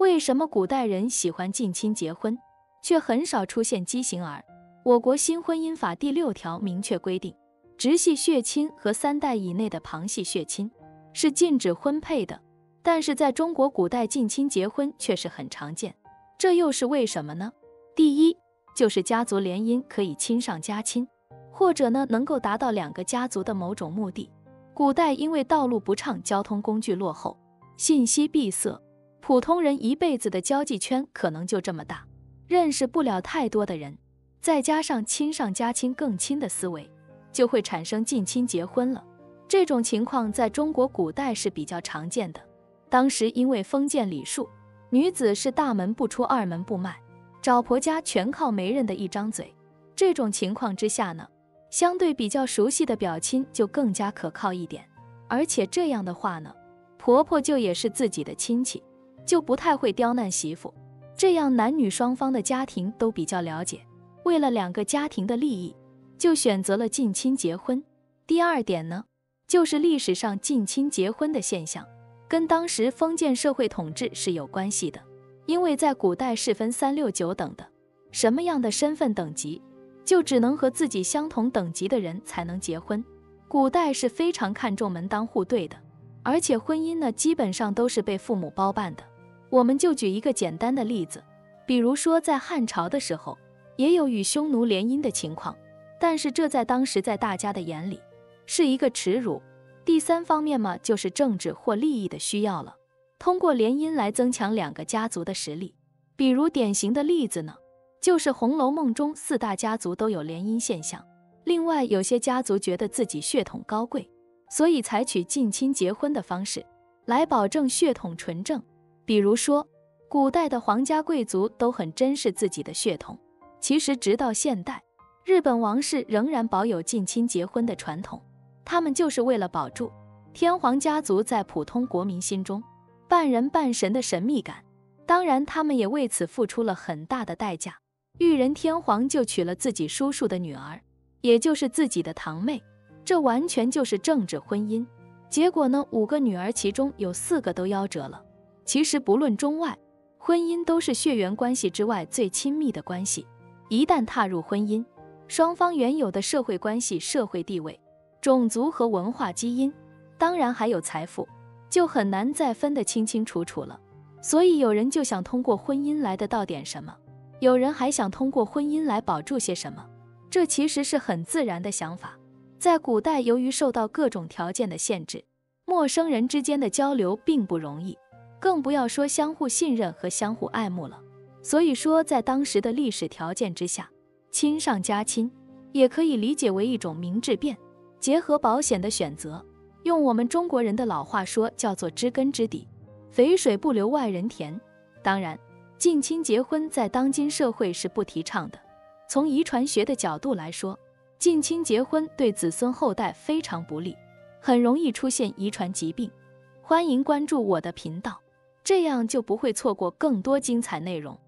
为什么古代人喜欢近亲结婚，却很少出现畸形儿？我国新婚姻法第6条明确规定，直系血亲和3代以内的旁系血亲是禁止婚配的，但是在中国古代近亲结婚却是很常见，这又是为什么呢？第一，就是家族联姻可以亲上加亲，或者呢能够达到2个家族的某种目的。古代因为道路不畅，交通工具落后，信息闭塞，普通人一辈子的交际圈可能就这么大，认识不了太多的人，再加上亲上加亲更亲的思维，就会产生近亲结婚了。这种情况在中国古代是比较常见的。当时因为封建礼数，女子是大门不出二门不迈，找婆家全靠媒人的一张嘴。这种情况之下呢，相对比较熟悉的表亲就更加可靠一点，而且这样的话呢，婆婆就也是自己的亲戚，就不太会刁难媳妇，这样男女双方的家庭都比较了解，为了2个家庭的利益，就选择了近亲结婚。第二点呢，就是历史上近亲结婚的现象跟当时封建社会统治是有关系的。因为在古代是分3、6、9等的，什么样的身份等级，就只能和自己相同等级的人才能结婚。古代是非常看重门当户对的，而且婚姻呢，基本上都是被父母包办的。我们就举一个简单的例子，比如说在汉朝的时候，也有与匈奴联姻的情况，但是这在当时在大家的眼里是一个耻辱。第3方面嘛，就是政治或利益的需要了，通过联姻来增强2个家族的实力。比如典型的例子呢，就是《红楼梦》中4大家族都有联姻现象。另外有些家族觉得自己血统高贵，所以采取近亲结婚的方式来保证血统纯正。比如说古代的皇家贵族都很珍视自己的血统，其实直到现代，日本王室仍然保有近亲结婚的传统，他们就是为了保住天皇家族在普通国民心中半人半神的神秘感。当然他们也为此付出了很大的代价，裕仁天皇就娶了自己叔叔的女儿，也就是自己的堂妹，这完全就是政治婚姻。结果呢，5个女儿其中有4个都夭折了。其实不论中外，婚姻都是血缘关系之外最亲密的关系，一旦踏入婚姻，双方原有的社会关系、社会地位、种族和文化基因，当然还有财富，就很难再分得清清楚楚了。所以有人就想通过婚姻来得到点什么，有人还想通过婚姻来保住些什么，这其实是很自然的想法。在古代，由于受到各种条件的限制，陌生人之间的交流并不容易，更不要说相互信任和相互爱慕了。所以说在当时的历史条件之下，亲上加亲也可以理解为一种明智变结合保险的选择。用我们中国人的老话说，叫做知根知底，肥水不流外人田。当然近亲结婚在当今社会是不提倡的，从遗传学的角度来说，近亲结婚对子孙后代非常不利，很容易出现遗传疾病。欢迎关注我的频道，这样就不会错过更多精彩内容。